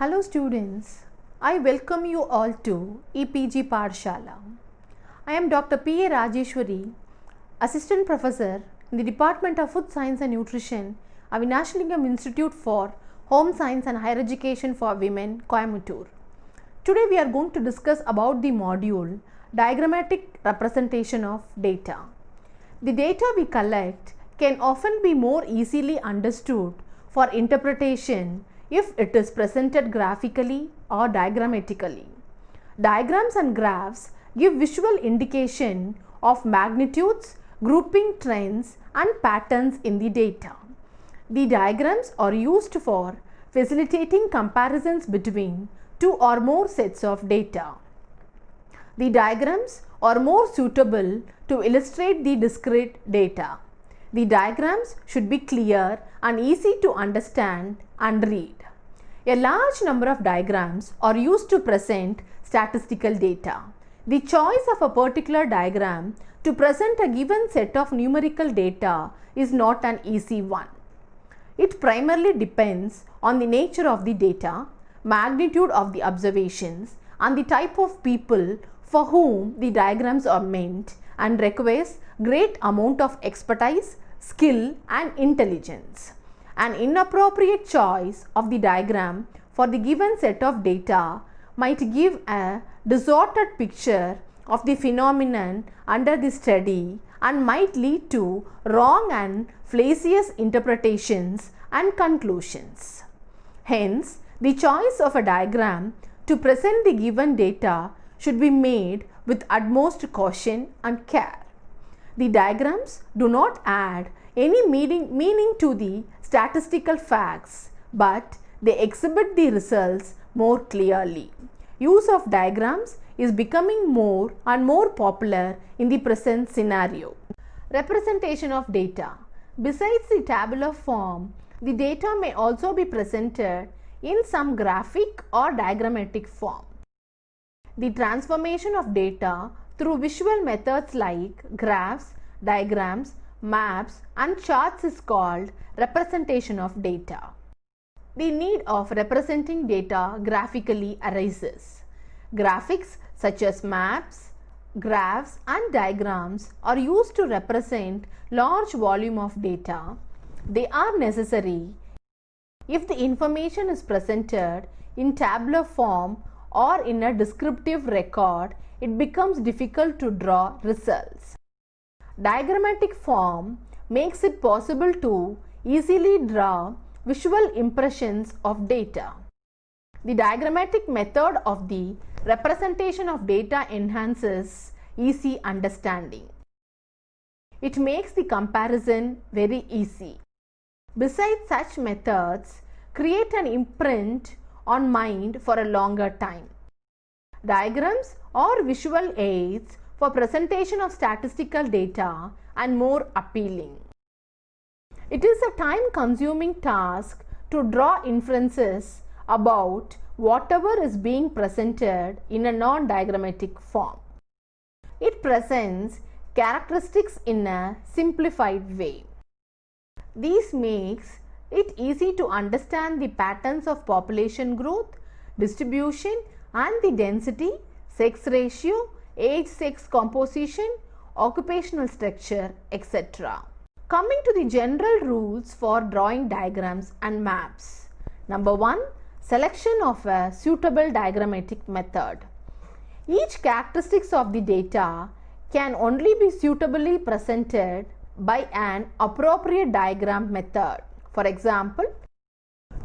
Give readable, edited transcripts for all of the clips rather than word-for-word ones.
Hello students, I welcome you all to EPG Pathshala. I am Dr. P.A. Rajeshwari, Assistant Professor in the Department of Food Science and Nutrition, Avinashalingam Institute for Home Science and Higher Education for Women, Coimbatore. Today we are going to discuss about the module Diagrammatic Representation of Data. The data we collect can often be more easily understood for interpretation if it is presented graphically or diagrammatically. Diagrams and graphs give visual indication of magnitudes, grouping trends and patterns in the data. The diagrams are used for facilitating comparisons between two or more sets of data. The diagrams are more suitable to illustrate the discrete data. The diagrams should be clear and easy to understand and read. A large number of diagrams are used to present statistical data. The choice of a particular diagram to present a given set of numerical data is not an easy one. It primarily depends on the nature of the data, magnitude of the observations, and the type of people for whom the diagrams are meant, and requires great amount of expertise, skill and intelligence. An inappropriate choice of the diagram for the given set of data might give a distorted picture of the phenomenon under the study and might lead to wrong and fallacious interpretations and conclusions. Hence, the choice of a diagram to present the given data should be made with utmost caution and care. The diagrams do not add any meaning to the statistical facts, but they exhibit the results more clearly. Use of diagrams is becoming more and more popular in the present scenario. Representation of data. Besides the tabular form, the data may also be presented in some graphic or diagrammatic form. The transformation of data through visual methods like graphs, diagrams, maps and charts is called representation of data. The need of representing data graphically arises. Graphics such as maps, graphs and diagrams are used to represent large volume of data. They are necessary if the information is presented in tabular form or in a descriptive record. It becomes difficult to draw results. Diagrammatic form makes it possible to easily draw visual impressions of data. The diagrammatic method of the representation of data enhances easy understanding. It makes the comparison very easy. Besides such methods, create an imprint on mind for a longer time. Diagrams are visual aids for presentation of statistical data and more appealing. It is a time-consuming task to draw inferences about whatever is being presented in a non-diagrammatic form. It presents characteristics in a simplified way. This makes it easy to understand the patterns of population growth, distribution and the density, sex ratio, age-sex composition, occupational structure, etc. Coming to the general rules for drawing diagrams and maps. Number 1. Selection of a suitable diagrammatic method. Each characteristics of the data can only be suitably presented by an appropriate diagram method. For example,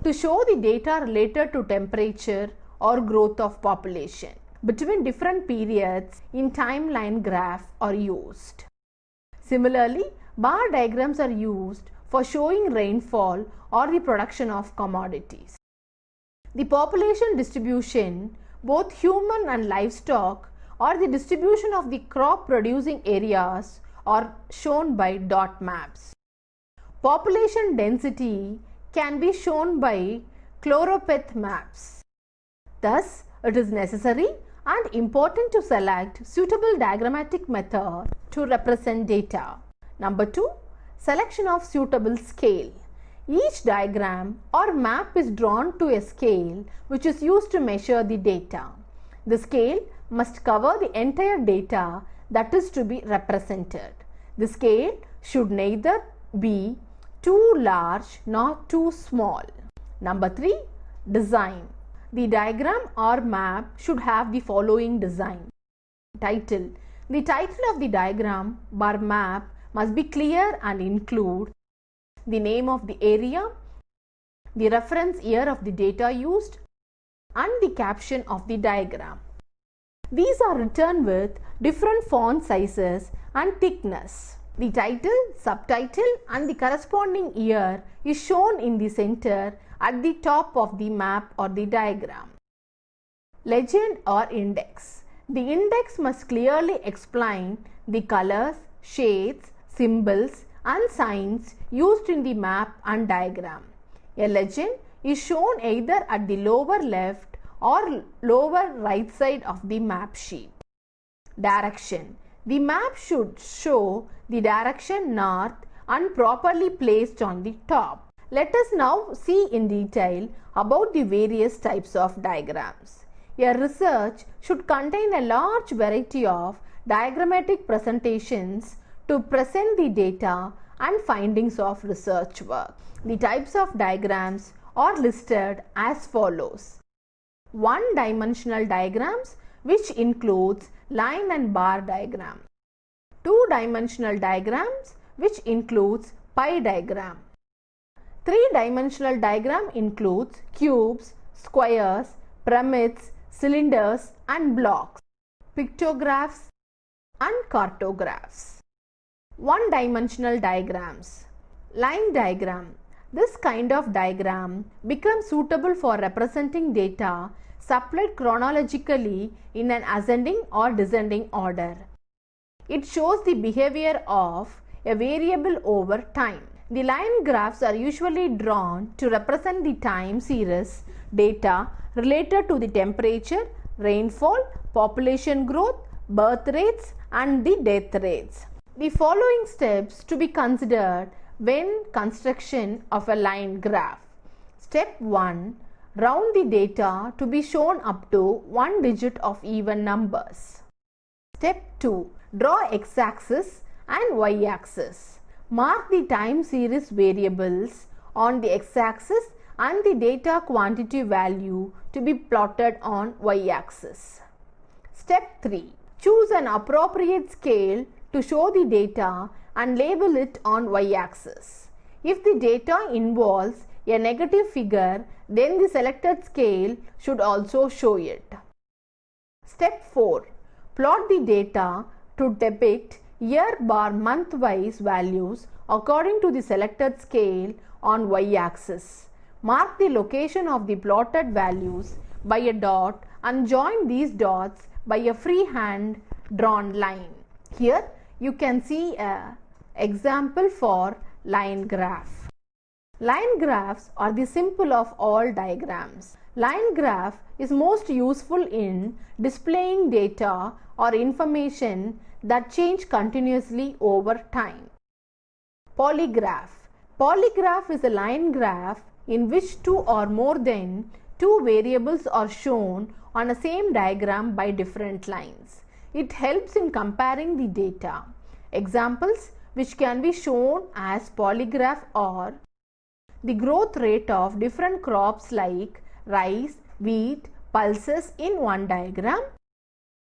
to show the data related to temperature or growth of population between different periods in timeline graph are used. Similarly, bar diagrams are used for showing rainfall or the production of commodities. The population distribution, both human and livestock, or the distribution of the crop producing areas are shown by dot maps. Population density can be shown by choropleth maps. Thus, it is necessary and important to select suitable diagrammatic method to represent data. Number 2. Selection of suitable scale. Each diagram or map is drawn to a scale which is used to measure the data. The scale must cover the entire data that is to be represented. The scale should neither be too large nor too small. Number 3. Design. The diagram or map should have the following design. Title. The title of the diagram or map must be clear and include the name of the area, the reference year of the data used, and the caption of the diagram. These are written with different font sizes and thickness. The title, subtitle, and the corresponding year is shown in the center at the top of the map or the diagram. Legend or index. The index must clearly explain the colors, shades, symbols, and signs used in the map and diagram. A legend is shown either at the lower left or lower right side of the map sheet. Direction. The map should show the direction north and properly placed on the top. Let us now see in detail about the various types of diagrams. A research should contain a large variety of diagrammatic presentations to present the data and findings of research work. The types of diagrams are listed as follows. One-dimensional diagrams, which includes line and bar diagram. Two-dimensional diagrams, which includes pie diagram. Three-dimensional diagram includes cubes, squares, pyramids, cylinders, and blocks, pictographs, and cartographs. One-dimensional diagrams. Line diagram. This kind of diagram becomes suitable for representing data supplied chronologically in an ascending or descending order. It shows the behavior of a variable over time. The line graphs are usually drawn to represent the time series data related to the temperature, rainfall, population growth, birth rates, and the death rates. The following steps to be considered when construction of a line graph. Step 1. Round the data to be shown up to one digit of even numbers. Step 2. Draw x-axis and y-axis. Mark the time series variables on the x-axis and the data quantity value to be plotted on y-axis. Step 3. Choose an appropriate scale to show the data and label it on y-axis. If the data involves a negative figure, then the selected scale should also show it. Step 4. Plot the data to depict year bar month-wise values according to the selected scale on y-axis. Mark the location of the plotted values by a dot and join these dots by a freehand drawn line. Here you can see an example for line graph. Line graphs are the simple of all diagrams. Line graph is most useful in displaying data or information that change continuously over time. Polygraph. Polygraph is a line graph in which two or more than two variables are shown on a same diagram by different lines. It helps in comparing the data. Examples which can be shown as polygraph are the growth rate of different crops like rice, wheat, pulses in one diagram,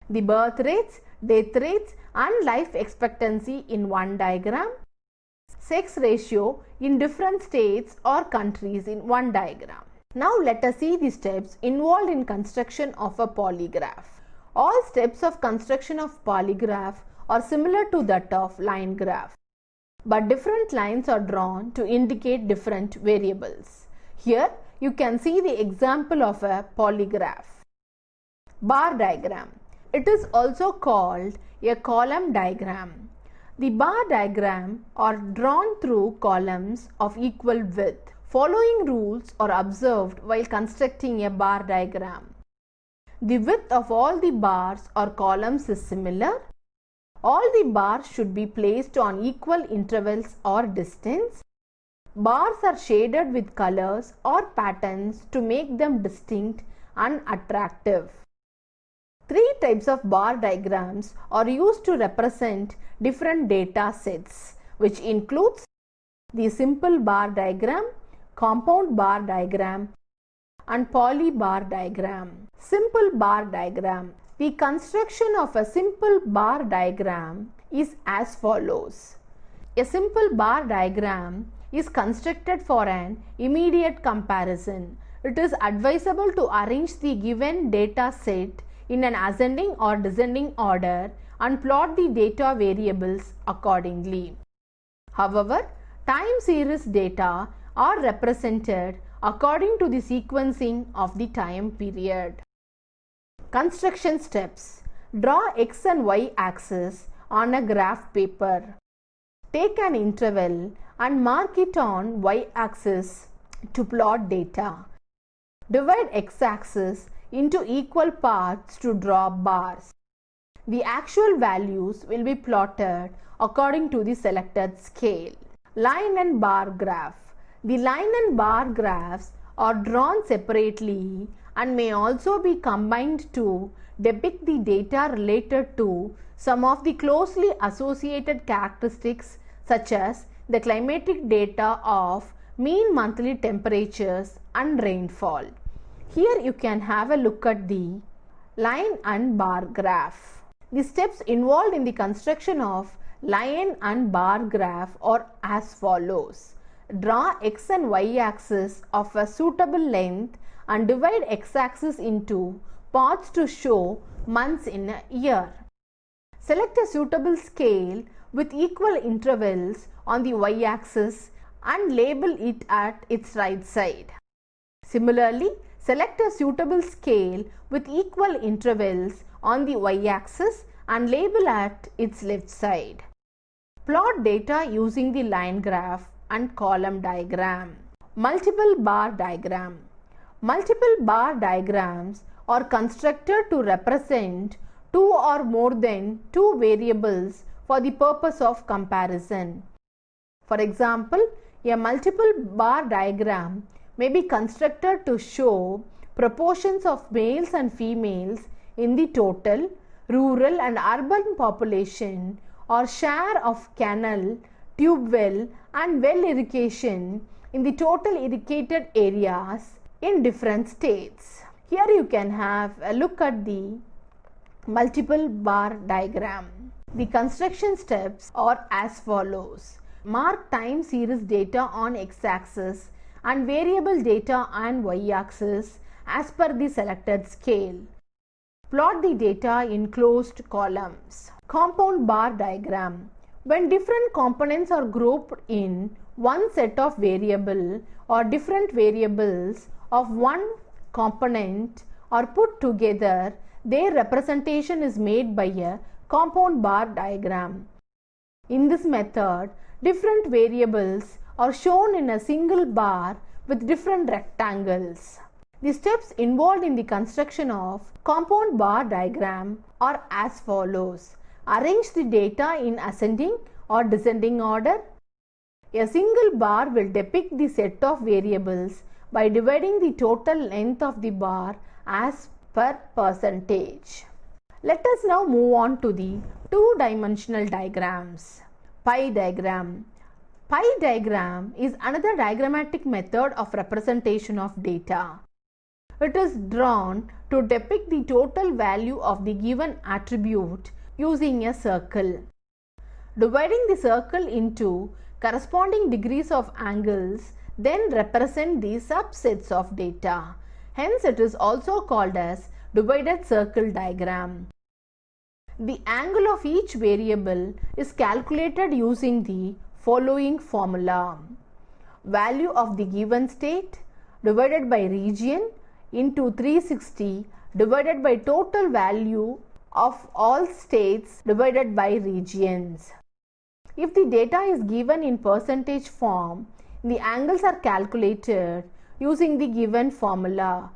the birth rates, death rates, and life expectancy in one diagram, sex ratio in different states or countries in one diagram. Now let us see the steps involved in construction of a polygraph. All steps of construction of polygraph are similar to that of line graph, but different lines are drawn to indicate different variables. Here you can see the example of a polygraph. Bar diagram. It is also called a column diagram. The bar diagram are drawn through columns of equal width. Following rules are observed while constructing a bar diagram. The width of all the bars or columns is similar. All the bars should be placed on equal intervals or distance. Bars are shaded with colors or patterns to make them distinct and attractive. Three types of bar diagrams are used to represent different data sets, which includes the simple bar diagram, compound bar diagram, and polybar diagram. Simple bar diagram. The construction of a simple bar diagram is as follows. A simple bar diagram is constructed for an immediate comparison. It is advisable to arrange the given data set in an ascending or descending order and plot the data variables accordingly. However, time series data are represented according to the sequencing of the time period. Construction steps. Draw x and y axis on a graph paper. Take an interval and mark it on y axis to plot data. Divide x axis into equal parts to draw bars. The actual values will be plotted according to the selected scale. Line and bar graph. The line and bar graphs are drawn separately and may also be combined to depict the data related to some of the closely associated characteristics such as the climatic data of mean monthly temperatures and rainfall. Here you can have a look at the line and bar graph. The steps involved in the construction of line and bar graph are as follows. Draw x and y axis of a suitable length and divide x axis into parts to show months in a year. Select a suitable scale with equal intervals on the y axis and label it at its right side. Similarly, select a suitable scale with equal intervals on the y axis and label at its left side. Plot data using the line graph and column diagram. Multiple bar diagram. Multiple bar diagrams are constructed to represent two or more than two variables for the purpose of comparison. For example, a multiple bar diagram may be constructed to show proportions of males and females in the total rural and urban population or share of canal, tube well and well irrigation in the total irrigated areas in different states. Here you can have a look at the multiple bar diagram. The construction steps are as follows. Mark time series data on x-axis and variable data on y-axis as per the selected scale. Plot the data in closed columns. Compound bar diagram. When different components are grouped in one set of variable or different variables of one component are put together, their representation is made by a compound bar diagram. In this method, different variables are shown in a single bar with different rectangles. The steps involved in the construction of compound bar diagram are as follows. Arrange the data in ascending or descending order. A single bar will depict the set of variables by dividing the total length of the bar as per percentage. Let us now move on to the two-dimensional diagrams. Pie diagram. Pie diagram is another diagrammatic method of representation of data. It is drawn to depict the total value of the given attribute using a circle. Dividing the circle into corresponding degrees of angles then represent the subsets of data. Hence, it is also called as divided circle diagram. The angle of each variable is calculated using the following formula. Value of the given state divided by region into 360 divided by total value of all states divided by regions. If the data is given in percentage form, the angles are calculated using the given formula.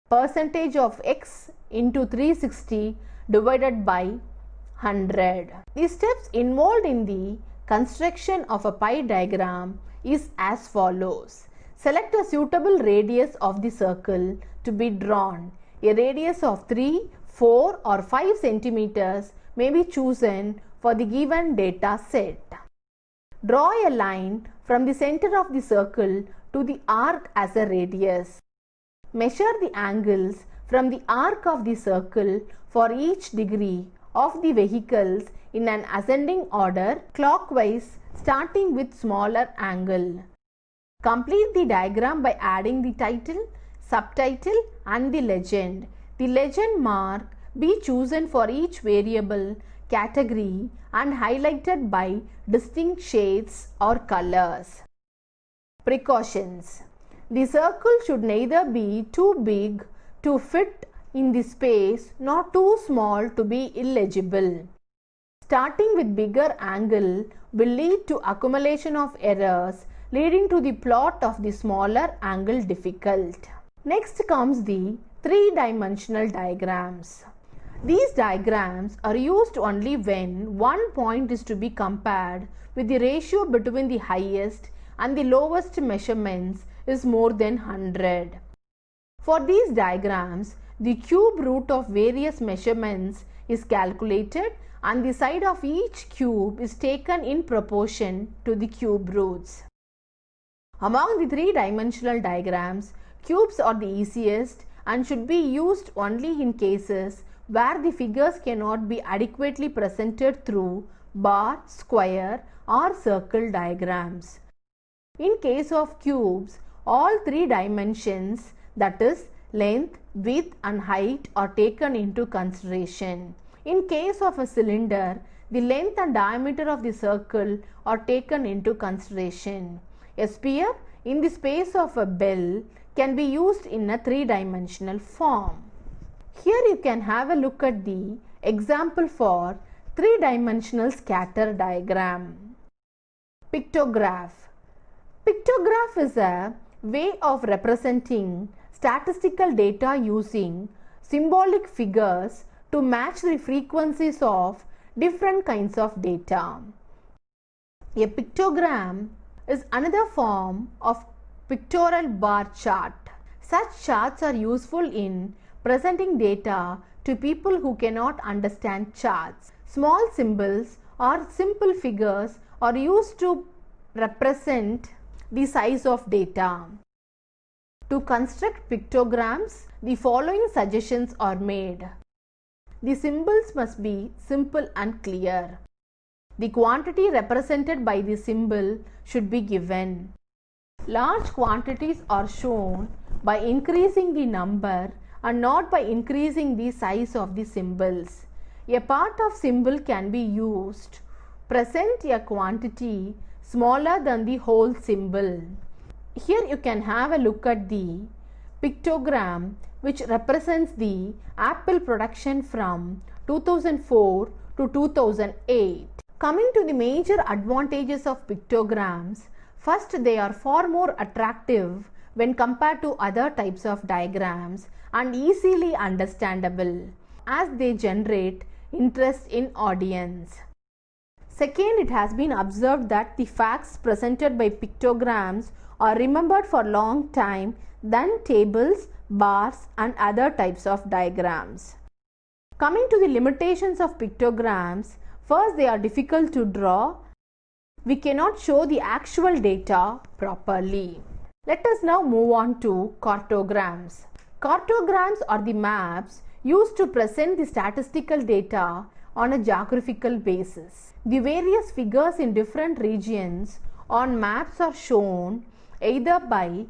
Percentage of x into 360 divided by 100. The steps involved in the construction of a pie diagram is as follows. Select a suitable radius of the circle to be drawn. A radius of 3, 4 or 5 centimeters may be chosen for the given data set. Draw a line from the center of the circle to the arc as a radius. Measure the angles from the arc of the circle for each degree of the vehicles in an ascending order clockwise, starting with smaller angle. Complete the diagram by adding the title, subtitle and the legend. The legend mark be chosen for each variable category and highlighted by distinct shades or colors. Precautions. The circle should neither be too big to fit in the space nor too small to be illegible. Starting with bigger angle will lead to accumulation of errors, leading to the plot of the smaller angle difficult. Next comes the three-dimensional diagrams. These diagrams are used only when one point is to be compared with the ratio between the highest and the lowest measurements is more than 100. For these diagrams, the cube root of various measurements is calculated and the side of each cube is taken in proportion to the cube roots. Among the three-dimensional diagrams, cubes are the easiest and should be used only in cases where the figures cannot be adequately presented through bar, square or circle diagrams. In case of cubes, all three dimensions, that is length, width and height, are taken into consideration. In case of a cylinder, the length and diameter of the circle are taken into consideration. A sphere in the space of a bell can be used in a three-dimensional form. Here you can have a look at the example for three-dimensional scatter diagram. Pictograph. Pictograph is a way of representing statistical data using symbolic figures to match the frequencies of different kinds of data. A pictogram is another form of pictorial bar chart. Such charts are useful in presenting data to people who cannot understand charts. Small symbols or simple figures are used to represent the size of data. To construct pictograms, the following suggestions are made. The symbols must be simple and clear. The quantity represented by the symbol should be given. Large quantities are shown by increasing the number and not by increasing the size of the symbols. A part of symbol can be used to present a quantity smaller than the whole symbol. Here you can have a look at the pictogram which represents the Apple production from 2004 to 2008. Coming to the major advantages of pictograms, first, they are far more attractive when compared to other types of diagrams and easily understandable as they generate interest in audience. Second, it has been observed that the facts presented by pictograms are remembered for a long time than tables, bars and other types of diagrams. Coming to the limitations of pictograms, first, they are difficult to draw. We cannot show the actual data properly. Let us now move on to cartograms. Cartograms are the maps used to present the statistical data on a geographical basis. The various figures in different regions on maps are shown either by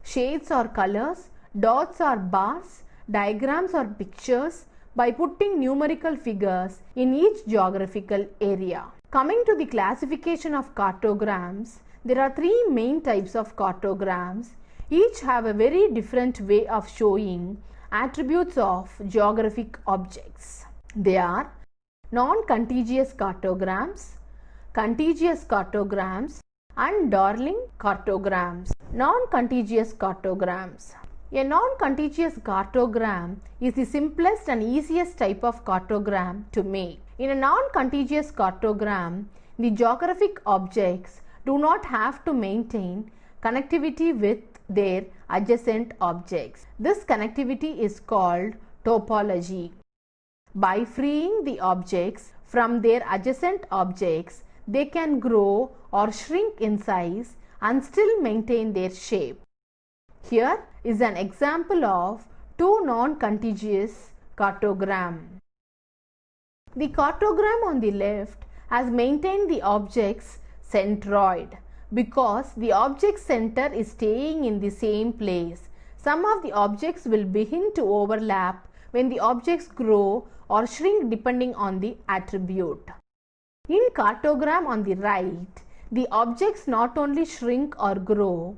shades or colors, dots or bars, diagrams or pictures, by putting numerical figures in each geographical area. Coming to the classification of cartograms, there are three main types of cartograms. Each have a very different way of showing attributes of geographic objects. They are non-contiguous cartograms, contiguous cartograms and Darling cartograms. Non-contiguous cartograms. A non-contiguous cartogram is the simplest and easiest type of cartogram to make. In a non-contiguous cartogram, the geographic objects do not have to maintain connectivity with their adjacent objects. This connectivity is called topology. By freeing the objects from their adjacent objects, they can grow or shrink in size and still maintain their shape. Here is an example of two non-contiguous cartogram. The cartogram on the left has maintained the object's centroid because the object's center is staying in the same place. Some of the objects will begin to overlap when the objects grow or shrink depending on the attribute. In cartogram on the right, the objects not only shrink or grow,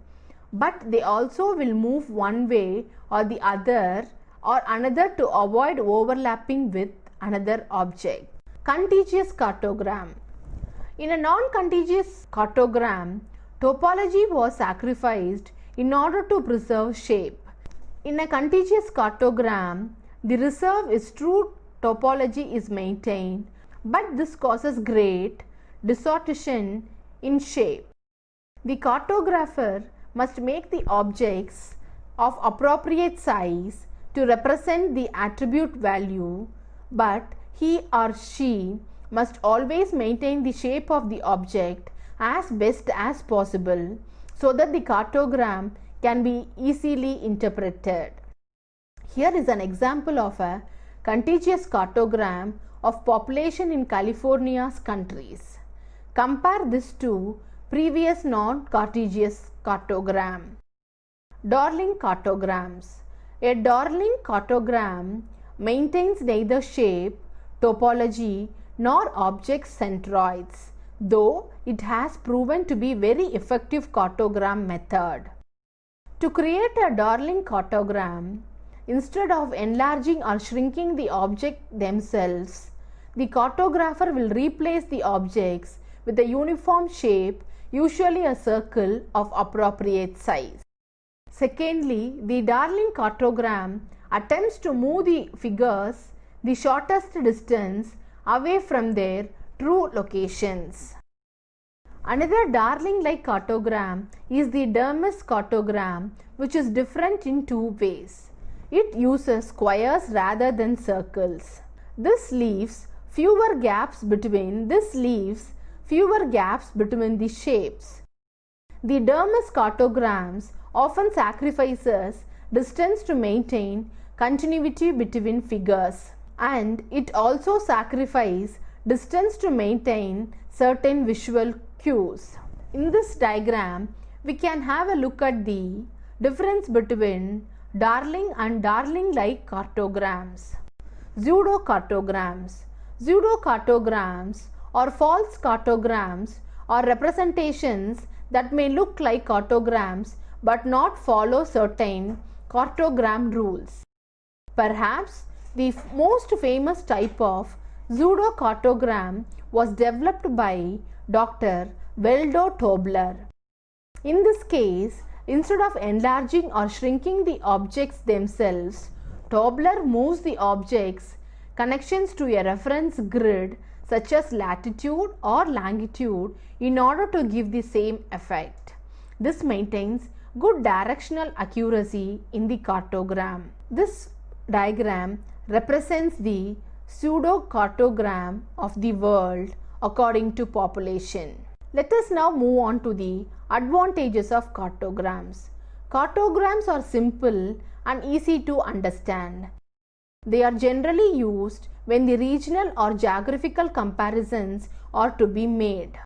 but they also will move one way or the other or another to avoid overlapping with another object. Contiguous cartogram. In a non-contiguous cartogram, topology was sacrificed in order to preserve shape. In a contiguous cartogram, the reserve is true topology is maintained, but this causes great distortion in shape. The cartographer must make the objects of appropriate size to represent the attribute value, but he or she must always maintain the shape of the object as best as possible so that the cartogram can be easily interpreted. Here is an example of a contiguous cartogram of population in California's countries. Compare this to previous non-contiguous cartogram. Darling cartograms. A Darling cartogram maintains neither shape, topology nor object centroids, though it has proven to be very effective cartogram method. To create a Darling cartogram, instead of enlarging or shrinking the object themselves, the cartographer will replace the objects with a uniform shape, usually a circle of appropriate size. Secondly, the Darling cartogram attempts to move the figures the shortest distance away from their true locations. Another Darling-like cartogram is the Dermis cartogram, which is different in two ways. It uses squares rather than circles. This leaves fewer gaps between the shapes. The Dermis cartograms often sacrifices distance to maintain continuity between figures, and it also sacrifices distance to maintain certain visual cues. In this diagram, we can have a look at the difference between Darling and Darling-like cartograms. Pseudo-cartograms. Pseudo-cartograms or false cartograms are representations that may look like cartograms but not follow certain cartogram rules. Perhaps the most famous type of pseudo-cartogram was developed by Dr. Waldo Tobler. In this case, instead of enlarging or shrinking the objects themselves, Tobler moves the objects' connections to a reference grid such as latitude or longitude in order to give the same effect. This maintains good directional accuracy in the cartogram. This diagram represents the pseudo-cartogram of the world according to population. Let us now move on to the advantages of cartograms. Cartograms are simple and easy to understand. They are generally used when the regional or geographical comparisons are to be made.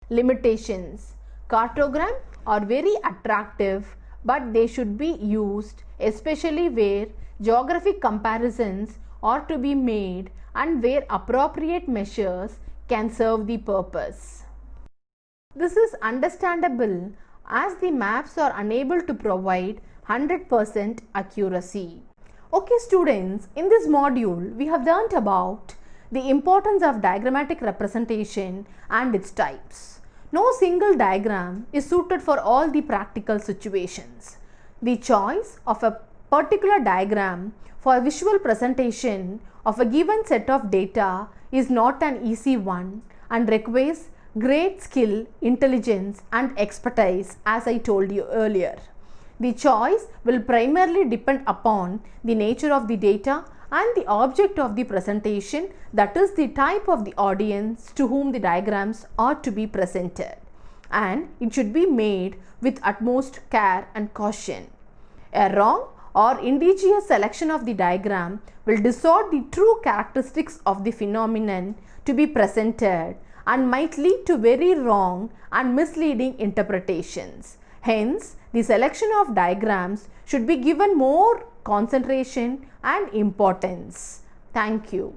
Limitations. Cartograms are very attractive, but they should be used especially where geographic comparisons are to be made and where appropriate measures can serve the purpose. This is understandable as the maps are unable to provide 100% accuracy. Okay students, in this module we have learnt about the importance of diagrammatic representation and its types. No single diagram is suited for all the practical situations. The choice of a particular diagram for visual presentation of a given set of data is not an easy one and requires great skill, intelligence, and expertise, as I told you earlier. The choice will primarily depend upon the nature of the data and the object of the presentation, that is, the type of the audience to whom the diagrams are to be presented. And it should be made with utmost care and caution. A wrong or indigenous selection of the diagram will distort the true characteristics of the phenomenon to be presented and might lead to very wrong and misleading interpretations. Hence, the selection of diagrams should be given more concentration and importance. Thank you.